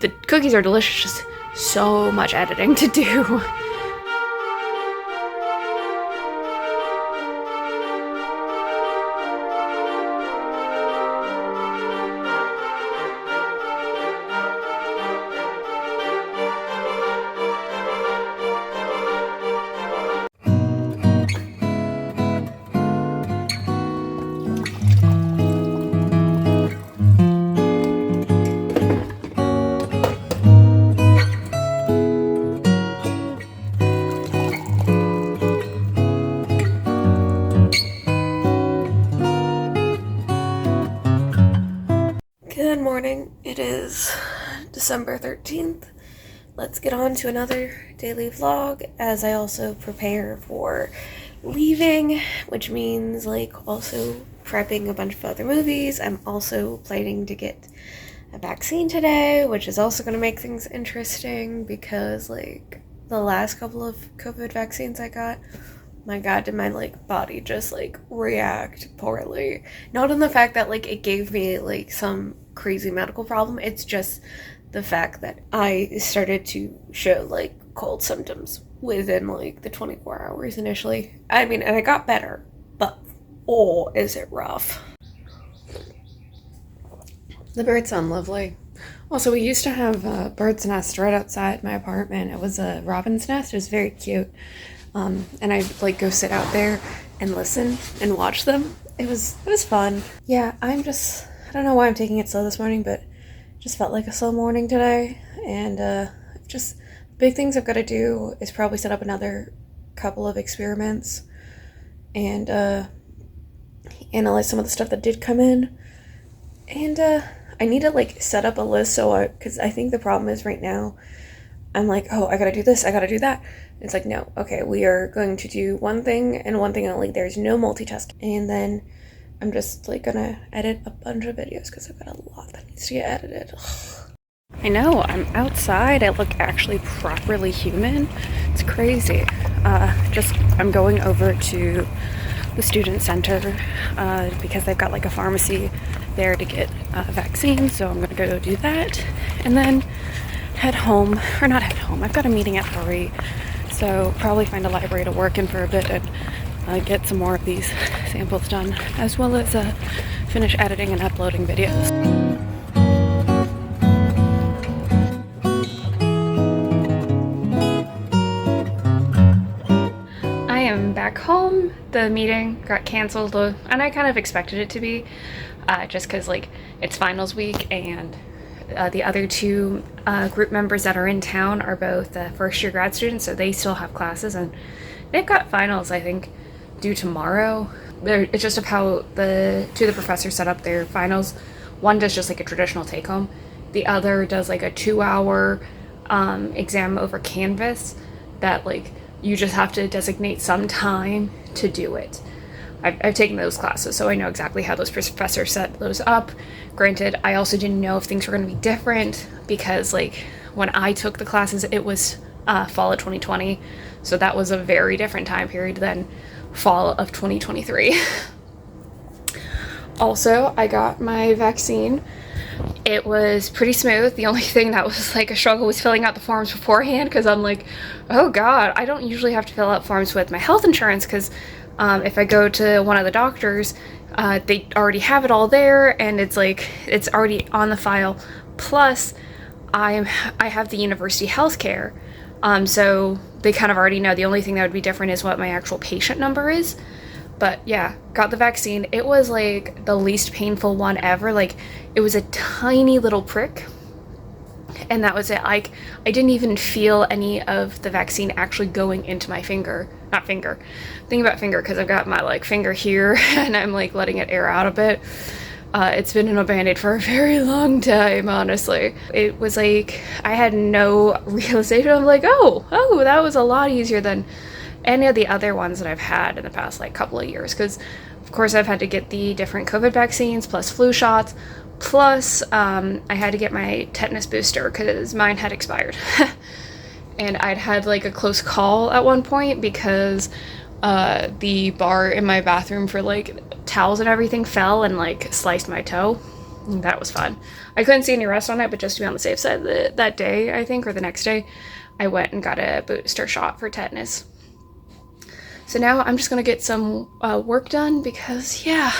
the cookies are delicious, just so much editing to do. Good morning. It is December 13th. Let's get on to another daily vlog as I also prepare for leaving, which means like also prepping a bunch of other movies. I'm also planning to get a vaccine today, which is also going to make things interesting because like the last couple of COVID vaccines I got, my god, did my like body just like react poorly. Not in the fact that like it gave me like some crazy medical problem, it's just the fact that I started to show like cold symptoms within like the 24 hours initially. I mean, and I got better, but oh, is it rough. The birds sound lovely. Also, we used to have a bird's nest right outside my apartment. It was a robin's nest. It was very cute. And I'd like go sit out there and listen and watch them. It was fun. Yeah, I don't know why I'm taking it slow this morning, but just felt like a slow morning today. And just big things I've got to do is probably set up another couple of experiments and analyze some of the stuff that did come in. And I need to like set up a list because I think the problem is right now I'm like, oh, I gotta do this, I gotta do that. It's like, no, okay, we are going to do one thing and one thing only. There's no multitasking. And then I'm just like gonna edit a bunch of videos because I've got a lot that needs to get edited. I know, I'm outside. I look actually properly human. It's crazy. I'm going over to the student center because they've got like a pharmacy there to get vaccines. So I'm gonna go do that and then head home, or not head home. I've got a meeting at 3, so probably find a library to work in for a bit and get some more of these samples done, as well as finish editing and uploading videos. I am back home. The meeting got canceled, and I kind of expected it to be, just because like it's finals week and the other two group members that are in town are both first-year grad students, so they still have classes, and they've got finals, I think, due tomorrow. It's just of how the professors set up their finals. One does just like a traditional take-home. The other does like a 2-hour exam over Canvas that like you just have to designate some time to do it. I've taken those classes, so I know exactly how those professors set those up. Granted, I also didn't know if things were going to be different because, like, when I took the classes, it was fall of 2020, so that was a very different time period than fall of 2023. Also, I got my vaccine. It was pretty smooth. The only thing that was like a struggle was filling out the forms beforehand because I'm like, oh god, I don't usually have to fill out forms with my health insurance because if I go to one of the doctors, they already have it all there and it's like it's already on the file. Plus, I have the university healthcare, so they kind of already know. The only thing that would be different is what my actual patient number is. But yeah, got the vaccine. It was like the least painful one ever. Like it was a tiny little prick, and that was it. Like I didn't even feel any of the vaccine actually going into my finger. Not finger. Thinking about finger because I've got my like finger here and I'm like letting it air out a bit. It's been in a band-aid for a very long time, honestly. It was like I had no realization. I'm like, oh, that was a lot easier than any of the other ones that I've had in the past like couple of years, because of course I've had to get the different COVID vaccines plus flu shots, plus I had to get my tetanus booster because mine had expired. And I'd had like a close call at one point because the bar in my bathroom for like towels and everything fell and like sliced my toe. That was fun. I couldn't see any rest on it, but just to be on the safe side, that day, I think, or the next day, I went and got a booster shot for tetanus. So now I'm just gonna get some work done because, yeah,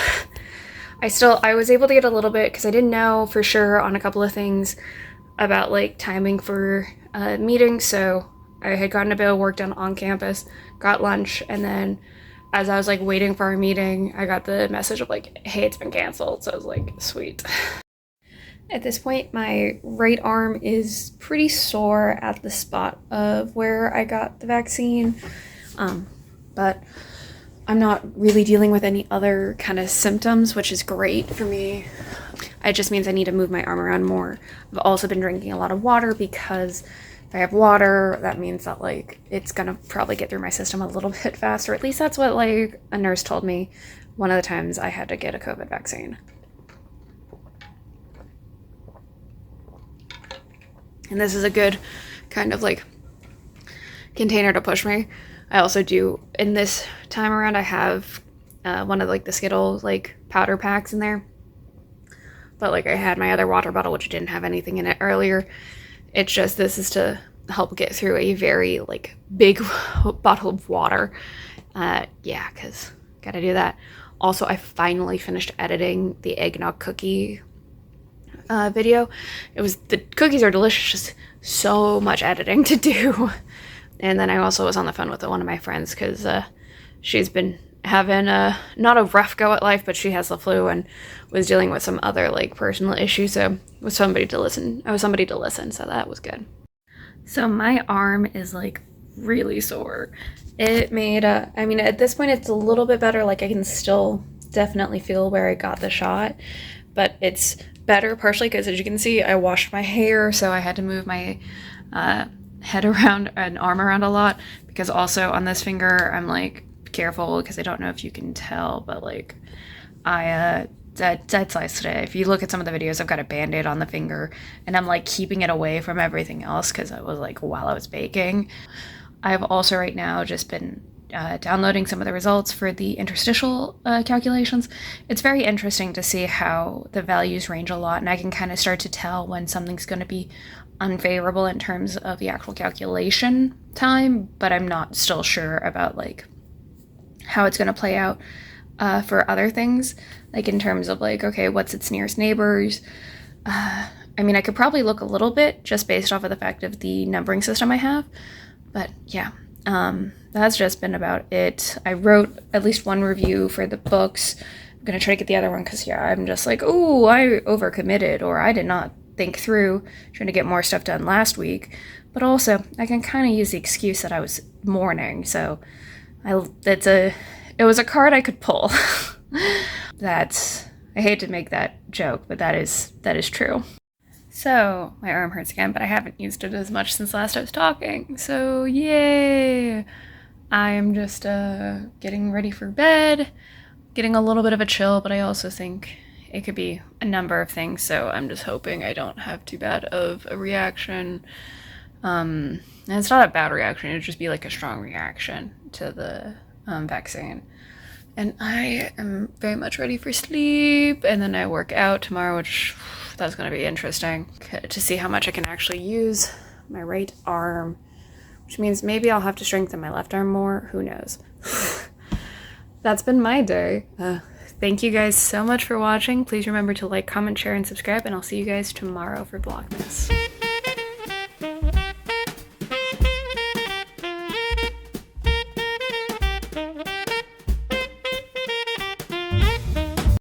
I was able to get a little bit because I didn't know for sure on a couple of things about like timing for meetings. So I had gotten a bit of work done on campus, got lunch, and then as I was like waiting for our meeting, I got the message of like, hey, it's been canceled. So I was like, sweet. At this point, my right arm is pretty sore at the spot of where I got the vaccine. But I'm not really dealing with any other kind of symptoms, which is great for me. It just means I need to move my arm around more. I've also been drinking a lot of water because if I have water, that means that like it's gonna probably get through my system a little bit faster. At least that's what like a nurse told me one of the times I had to get a COVID vaccine. And this is a good kind of like container to push me. I also do, in this time around, I have one of like the Skittles like powder packs in there. But like I had my other water bottle, which didn't have anything in it earlier. It's just, this is to help get through a very like big bottle of water. Yeah, because gotta do that. Also, I finally finished editing the eggnog cookie video. The cookies are delicious, just so much editing to do. And then I also was on the phone with one of my friends because she's been having not a rough go at life, but she has the flu and was dealing with some other like personal issues. So I was somebody to listen, so that was good. So my arm is like really sore. It made I mean, at this point it's a little bit better. Like I can still definitely feel where I got the shot, but it's better partially because, as you can see, I washed my hair, so I had to move my head around and arm around a lot, because also on this finger I'm like careful because I don't know if you can tell, but like I dead slice today. If you look at some of the videos, I've got a band-aid on the finger and I'm like keeping it away from everything else because I was like, while I was baking. I've also right now just been downloading some of the results for the interstitial calculations. It's very interesting to see how the values range a lot, and I can kind of start to tell when something's going to be unfavorable in terms of the actual calculation time, but I'm not still sure about like how it's going to play out for other things, like in terms of like, okay, what's its nearest neighbors? I mean, I could probably look a little bit just based off of the fact of the numbering system I have, but yeah. That's just been about it. I wrote at least one review for the books. I'm gonna try to get the other one because, yeah, I'm just like, oh, I overcommitted, or I did not think through trying to get more stuff done last week. But also, I can kind of use the excuse that I was mourning, so it was a card I could pull. I hate to make that joke, but that is true. So, my arm hurts again, but I haven't used it as much since last I was talking, so yay! I am just getting ready for bed, getting a little bit of a chill, but I also think it could be a number of things, so I'm just hoping I don't have too bad of a reaction. And it's not a bad reaction, it would just be like a strong reaction to the vaccine. And I am very much ready for sleep, and then I work out tomorrow, which that's going to be interesting to see how much I can actually use my right arm, which means maybe I'll have to strengthen my left arm more. Who knows? That's been my day. Thank you guys so much for watching. Please remember to like, comment, share, and subscribe, and I'll see you guys tomorrow for Vlogmas.